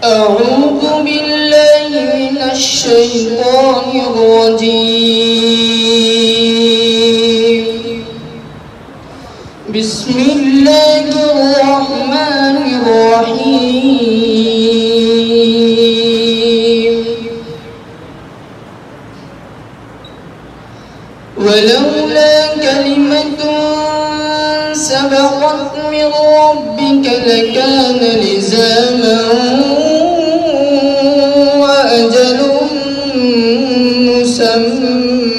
أعوذ بالله من الشيطان الرجيم. بسم الله الرحمن الرحيم. ولولا كلمة سبقت من ربك لكان لزاما وأجل مسمى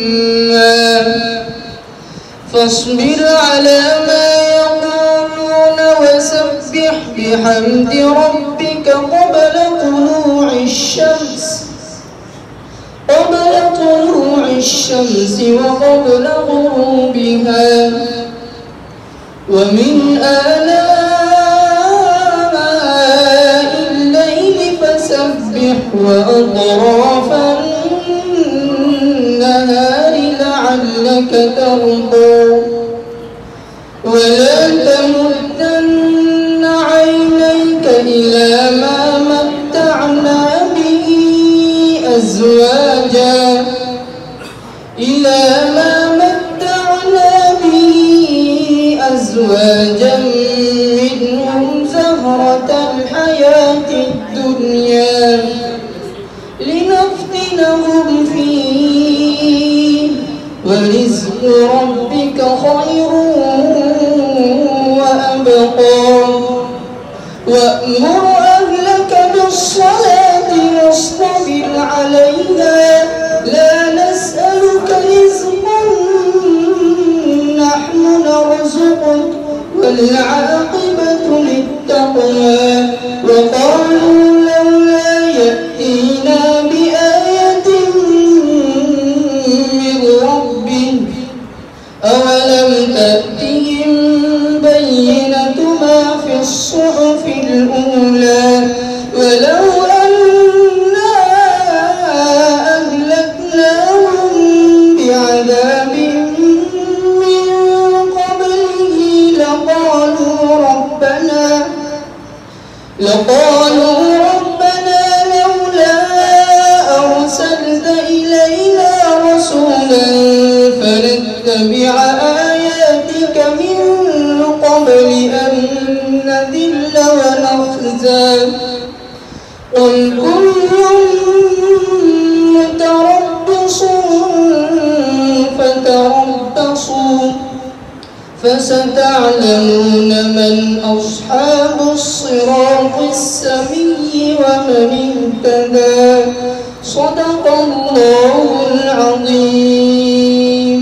فاصبر على ما يقولون وسبح بحمد ربك قبل طلوع الشمس وقبل غروبها ومن آلاء الليل فسبح وأطراف النهار لعلك ترضى ولا تمدن عينيك إلى ما متعنا به أزواجا منهم زهرة الحياة الدنيا لنفتنهم فيه ورزق ربك خير وأبقى وأمر أهلك بالصلاة واصطبر عليها لا نسألك رزقا نحن نرزقك والعاقبة للتقوى وقالوا لولا يأتينا بآية من ربه أولم تأتهم بينة ما في الصحف الأولى ولو أنا أهلكناهم بعذاب من قبله لقالوا ربنا لولا أرسلت إلينا رسولا فنتبع آياتك من قبل أن نذل ونخزى قل كل متربص فتربصوا فستعلمون من أصحاب الصراط السوي ومن اهتدى صدق الله العظيم.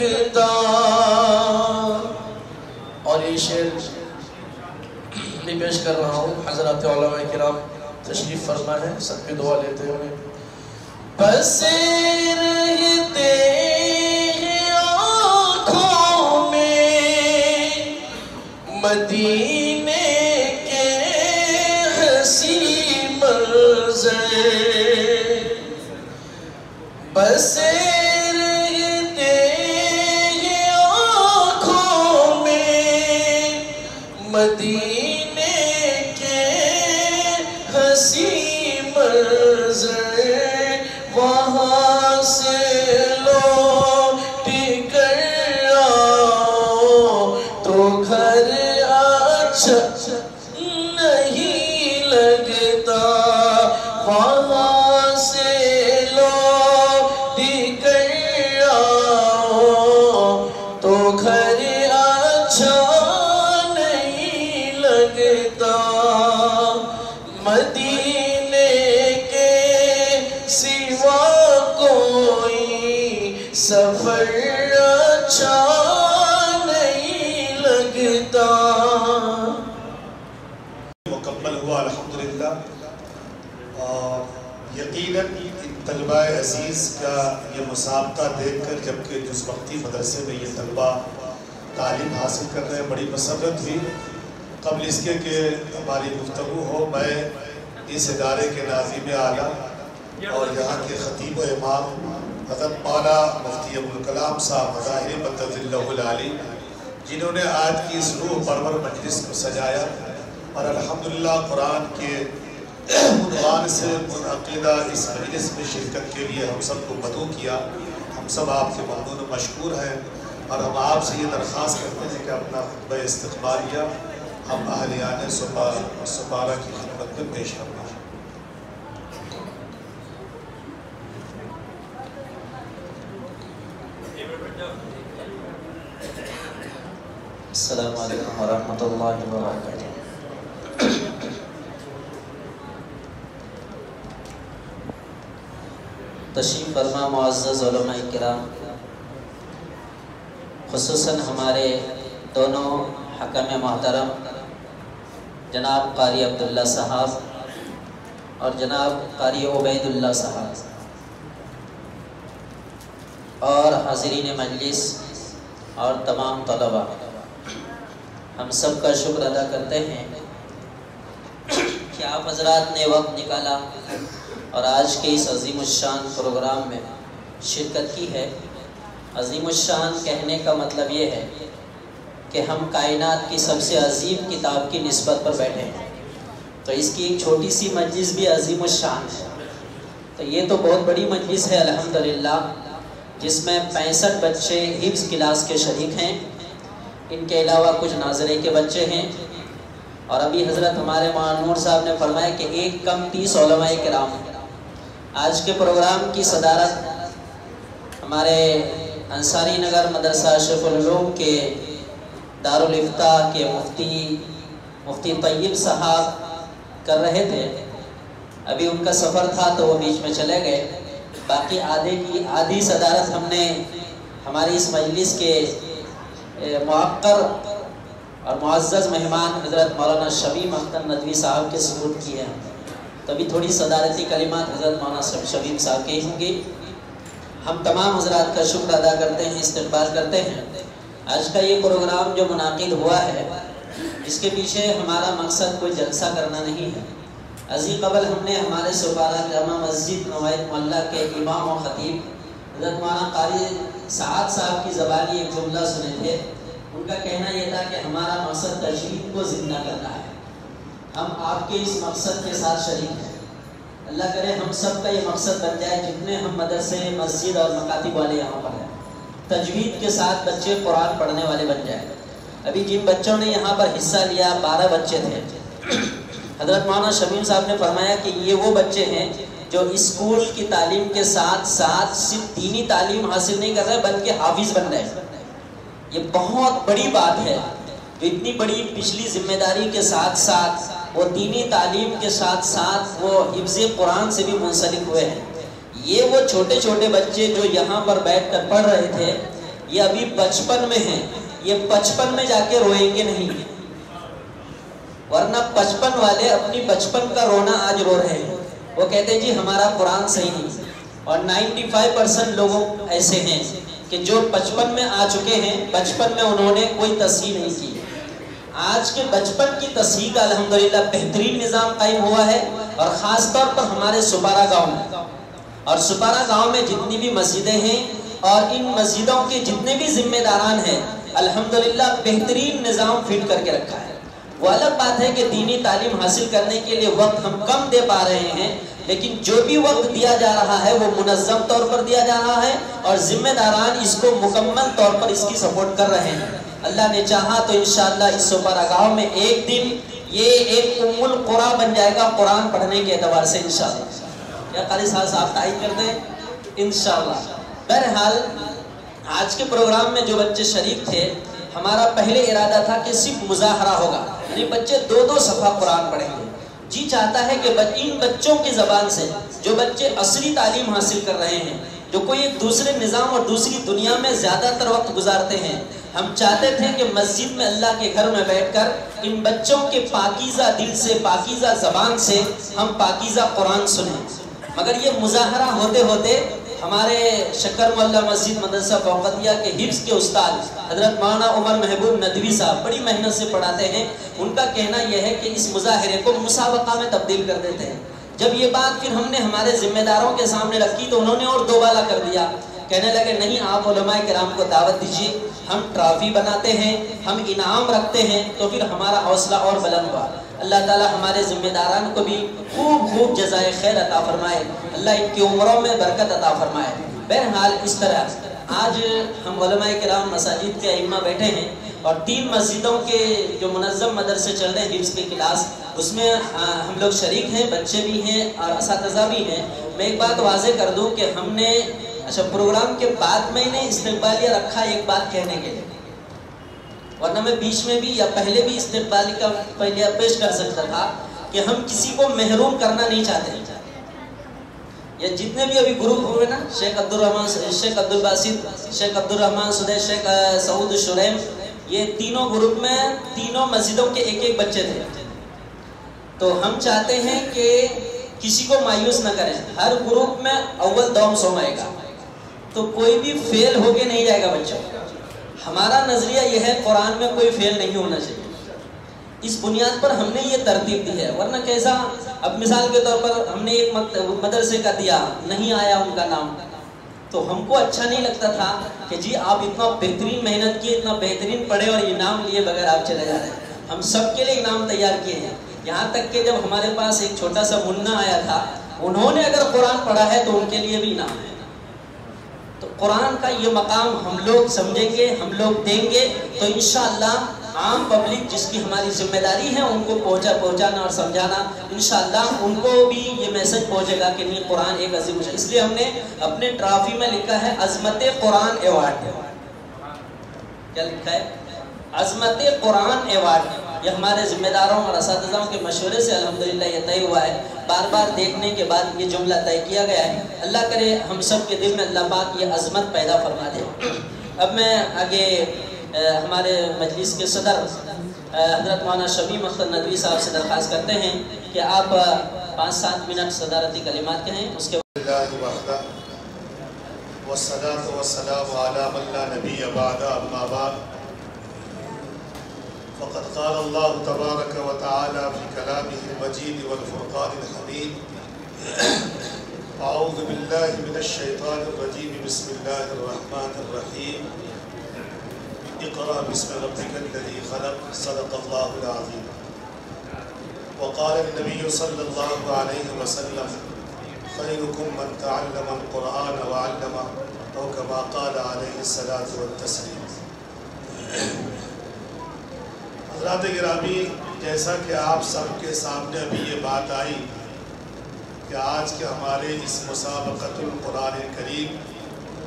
لگتا. اور یہ شعر بھی پیش کر رہا ہوں. حضرات علماء کرام تشریف فرما ہے, سب کی دعا لیتے ہوئے. بس رہتے ہیں آنکھوں میں مدینے کے حسین منظر. بس رہتے ہیں آنکھوں میں مدینے کے حسین منظر. وہاں سے لوٹ کر آؤ تو گھر اچھا نہیں لگتا. وہاں سے لوٹ کر آؤ تو گھر اچھا نہیں لگتا. مدینے کے سوا کوئی سفر اچھا نہیں لگتا. مکمل ہوا الحمدللہ. یقیناً طلبہ عزیز کا یہ مسابقہ دیکھ کر جبکہ جس وقتی مدرسے میں یہ طلبہ تعلیم حاصل کر رہے ہیں بڑی مسرت ہوئی. قبل اس کے کہ ہماری گفتگو ہو, میں اس ادارے کے ناظم اعلیٰ اور یہاں کے خطیب و امام حضرت مولانا مفتی ابوالکلام صاحب مظاہر مدد اللہ العالی, جنہوں نے آج کی اس روح پرور مجلس کو سجایا اور الحمدللہ قرآن کے عنوان سے منعقدہ اس مجلس میں شرکت کے لیے ہم سب کو مدعو کیا. ہم سب آپ کے ممنون و مشکور ہیں اور ہم آپ سے یہ درخواست کرتے ہیں کہ اپنا خطبہ استقبالیہ ہم اہلیان سپارہ کی خدمت میں پیش کرنا ہے. السلام علیکم ورحمۃ اللہ وبرکاتہ. تشریف فرما معزز علماء کرام, خصوصاً ہمارے دونوں حکم محترم جناب قاری عبداللہ صاحب اور جناب قاری عبید اللہ صاحب, اور حاضرین مجلس اور تمام طلباء, ہم سب کا شکر ادا کرتے ہیں کہ آپ حضرات نے وقت نکالا اور آج کے اس عظیم الشان پروگرام میں شرکت کی ہے. عظیم الشان کہنے کا مطلب یہ ہے کہ ہم کائنات کی سب سے عظیم کتاب کی نسبت پر بیٹھے ہیں, تو اس کی ایک چھوٹی سی مجلس بھی عظیم الشان ہے. تو یہ تو بہت بڑی مجلس ہے الحمدللہ, جس میں 65 بچے حفظ کلاس کے شریک ہیں. ان کے علاوہ کچھ ناظرے کے بچے ہیں, اور ابھی حضرت ہمارے معنور صاحب نے فرمایا کہ 1 کم 30 علماء کرام. آج کے پروگرام کی صدارت ہمارے انصاری نگر مدرسہ اشرف العلوم کے دارالافتاء کے مفتی طیب صاحب کر رہے تھے. ابھی ان کا سفر تھا تو وہ بیچ میں چلے گئے. باقی آدھی صدارت ہم نے ہماری اس مجلس کے معقر اور معزز مہمان حضرت مولانا شبیم اختر ندوی صاحب کے سپرد کی ہے. تو ابھی تھوڑی صدارتی کلمات حضرت مولانا شبیم صاحب کی ہوں گی. ہم تمام حضرات کا شکر ادا کرتے ہیں, استقبال کرتے ہیں. آج کا یہ پروگرام جو منعقد ہوا ہے, اس کے پیچھے ہمارا مقصد کوئی جلسہ کرنا نہیں ہے. ازی قبل ہم نے ہمارے سپارہ جامع مسجد نوائد محلہ کے امام و خطیب حضرت مولانا قاری سعد صاحب کی زبانی ایک جملہ سنے تھے. ان کا کہنا یہ تھا کہ ہمارا مقصد تجوید کو زندہ کرنا ہے. ہم آپ کے اس مقصد کے ساتھ شریک ہیں. اللہ کرے ہم سب کا یہ مقصد بن جائے, جتنے ہم مدرسے مسجد اور مکاتب والے یہاں پر ہیں, تجوید کے ساتھ بچے قرآن پڑھنے والے بن جائیں. ابھی جن بچوں نے یہاں پر حصہ لیا 12 بچے تھے. حضرت مولانا شبیم صاحب نے فرمایا کہ یہ وہ بچے ہیں جو اسکول کی تعلیم کے ساتھ ساتھ صرف دینی تعلیم حاصل نہیں کر رہے بلکہ حافظ بن رہے. یہ بہت بڑی بات ہے. اتنی بڑی پچھلی ذمہ داری کے ساتھ ساتھ وہ دینی تعلیم کے ساتھ ساتھ وہ حفظ قرآن سے بھی منسلک ہوئے ہیں. یہ وہ چھوٹے چھوٹے بچے جو یہاں پر بیٹھ کر پڑھ رہے تھے, یہ ابھی بچپن میں ہیں، یہ بچپن میں جا کے روئیں گے نہیں، ورنہ بچپن والے اپنی بچپن کا رونا آج رو رہے ہیں. وہ کہتے ہیں جی ہمارا قرآن صحیح نہیں. اور 95% لوگ ایسے ہیں کہ جو بچپن میں آ چکے ہیں، بچپن میں انہوں نے کوئی تصحیح نہیں کی. آج کے بچپن کی تصحیح کا الحمدللہ بہترین نظام قائم ہوا ہے، اور خاص طور پر ہمارے سپارہ گاؤں میں. اور سپارہ گاؤں میں جتنی بھی مسجدیں ہیں اور ان مسجدوں کے جتنے بھی ذمہ داران ہیں، الحمدللہ بہترین نظام فٹ کر کے رکھا ہے. وہ الگ بات ہے کہ دینی تعلیم حاصل کرنے کے لیے وقت ہم کم دے پا رہے ہیں، لیکن جو بھی وقت دیا جا رہا ہے وہ منظم طور پر دیا جا رہا ہے، اور ذمہ داران اس کو مکمل طور پر اس کی سپورٹ کر رہے ہیں. اللہ نے چاہا تو انشاءاللہ اس سپارہ گاؤں میں ایک دن یہ ایک ام القرآن بن جائے گا قرآن پڑھنے کے اعتبار سے انشاءاللہ. کیا قاری صاحب تائید کرتے ہیں؟ انشاءاللہ. بہرحال آج کے پروگرام میں جو بچے شریک تھے، ہمارا پہلے ارادہ تھا کہ صرف مظاہرہ ہوگا، یعنی بچے 2 صفحہ قرآن پڑھیں گے. جی چاہتا ہے کہ ان بچوں کی زبان سے جو بچے اصلی تعلیم حاصل کر رہے ہیں، جو کوئی ایک دوسرے نظام اور دوسری دنیا میں زیادہ تر وقت گزارتے ہیں، ہم چاہتے تھے کہ مسجد میں اللہ کے گھر میں بیٹھ کر ان بچوں کے پاکیزہ دل سے، پاکیزہ زبان سے ہم پاکیزہ قرآن سنیں. مگر یہ مظاہرہ ہوتے ہوتے ہمارے شکر مولا مسجد مدرسہ فوقتیہ کے حفظ کے استاد حضرت مولانا عمر محبوب ندوی صاحب بڑی محنت سے پڑھاتے ہیں. ان کا کہنا یہ ہے کہ اس مظاہرے کو مسابقہ میں تبدیل کر دیتے ہیں. جب یہ بات پھر ہم نے ہمارے ذمہ داروں کے سامنے رکھی تو انہوں نے اور دوبالا کر دیا. کہنے لگے نہیں، آپ علماء کرام کو دعوت دیجیے، ہم ٹرافی بناتے ہیں، ہم انعام رکھتے ہیں. تو پھر ہمارا حوصلہ اور بلند ہوا. اللہ تعالی ہمارے ذمہ داران کو بھی خوب خوب جزائے خیر عطا فرمائے، اللہ ان کی عمروں میں برکت عطا فرمائے. بہرحال اس طرح آج ہم علماء کرام مساجد کے ائمہ بیٹھے ہیں، اور 3 مسجدوں کے جو منظم مدرسے چل رہے ہیں حفظ کے کلاس، اس میں ہم لوگ شریک ہیں، بچے بھی ہیں اور اساتذہ بھی ہیں. میں ایک بات واضح کر دوں کہ ہم نے پروگرام کے بعد میں نے استقبالیہ رکھا ایک بات کہنے کے لیے، ورنہ میں بیچ میں بھی یا پہلے بھی استقبالی کا پہلے پیش کر سکتا تھا کہ ہم کسی کو محروم کرنا نہیں چاہتے. یا جتنے بھی ابھی گروپ ہوئے نا، شیخ عبدالرحمن، شیخ عبدالباسط، شیخ عبدالرحمن صدیق، شیخ سعود شریم، یہ تینوں گروپ میں تینوں مسجدوں کے ایک بچے تھے. تو ہم چاہتے ہیں کہ کسی کو مایوس نہ کریں، ہر گروپ میں اول دوم سوم آئے گا، تو کوئی بھی فیل ہو کے نہیں جائے گا بچوں. ہمارا نظریہ یہ ہے قرآن میں کوئی فیل نہیں ہونا چاہیے. اس بنیاد پر ہم نے یہ ترتیب دی ہے. ورنہ کیسا، اب مثال کے طور پر ہم نے ایک مدرسے کا دیا، نہیں آیا ان کا نام، تو ہم کو اچھا نہیں لگتا تھا کہ جی آپ اتنا بہترین محنت کیے، اتنا بہترین پڑھے اور انعام لیے بغیر آپ چلے جا رہے ہیں. ہم سب کے لیے انعام تیار کیے ہیں. یہاں تک کہ جب ہمارے پاس ایک چھوٹا سا منا آیا تھا، انہوں نے اگر قرآن پڑھا ہے تو ان کے لیے بھی انعام ہے. تو قرآن کا یہ مقام ہم لوگ سمجھیں گے، ہم لوگ دیں گے، تو انشاءاللہ عام پبلک جس کی ہماری ذمہ داری ہے ان کو پہنچانا اور سمجھانا، انشاءاللہ ان کو بھی یہ میسج پہنچے گا کہ نہیں قرآن ایک عظیم ہے. اس لیے ہم نے اپنے ٹرافی میں لکھا ہے عظمت قرآن ایوارڈ. کیا لکھا ہے؟ عظمت قرآن ایوارڈ. یہ ہمارے ذمہ داروں اور اساتذہوں کے مشورے سے الحمدللہ یہ طے ہوا ہے. بار بار دیکھنے کے بعد یہ جملہ طے کیا گیا ہے. اللہ کرے ہم سب کے دل میں اللہ پاک یہ عظمت پیدا فرما دے. اب میں آگے ہمارے مجلس کے صدر حضرت مولانا شبیہ مختار ندوی صاحب سے درخواست کرتے ہیں کہ آپ 5-7 منٹ صدارتی کلمات کہیں. اس کے بعد والصلاة والسلام على من لا نبي بعد أما بعد فقد قال الله تبارك وتعالى في كلامه المجيد والفرقان الحميد أعوذ بالله من الشيطان الرجيم بسم الله الرحمن الرحيم اقرأ باسم ربك الذي خلق صدق الله العظيم. وقال النبي صلى الله عليه وسلم خيركم من تعلم القرآن وعلمه أو كما قال عليه الصلاة والتسليم. حضرات گرامی، جیسا کہ آپ سب کے سامنے ابھی یہ بات آئی کہ آج کے ہمارے اس مسابقۃ القرآن کریم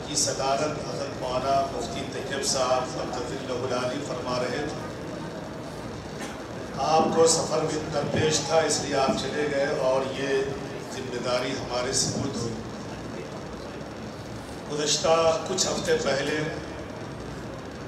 کی صدارت حضرت مولانا مفتی طیب صاحب مدد اللہ العالی فرما رہے تھے. آپ کو سفر بھی درپیش تھا، اس لیے آپ چلے گئے اور یہ ذمہ داری ہمارے سپرد ہوئی. گزشتہ کچھ ہفتے پہلے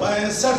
65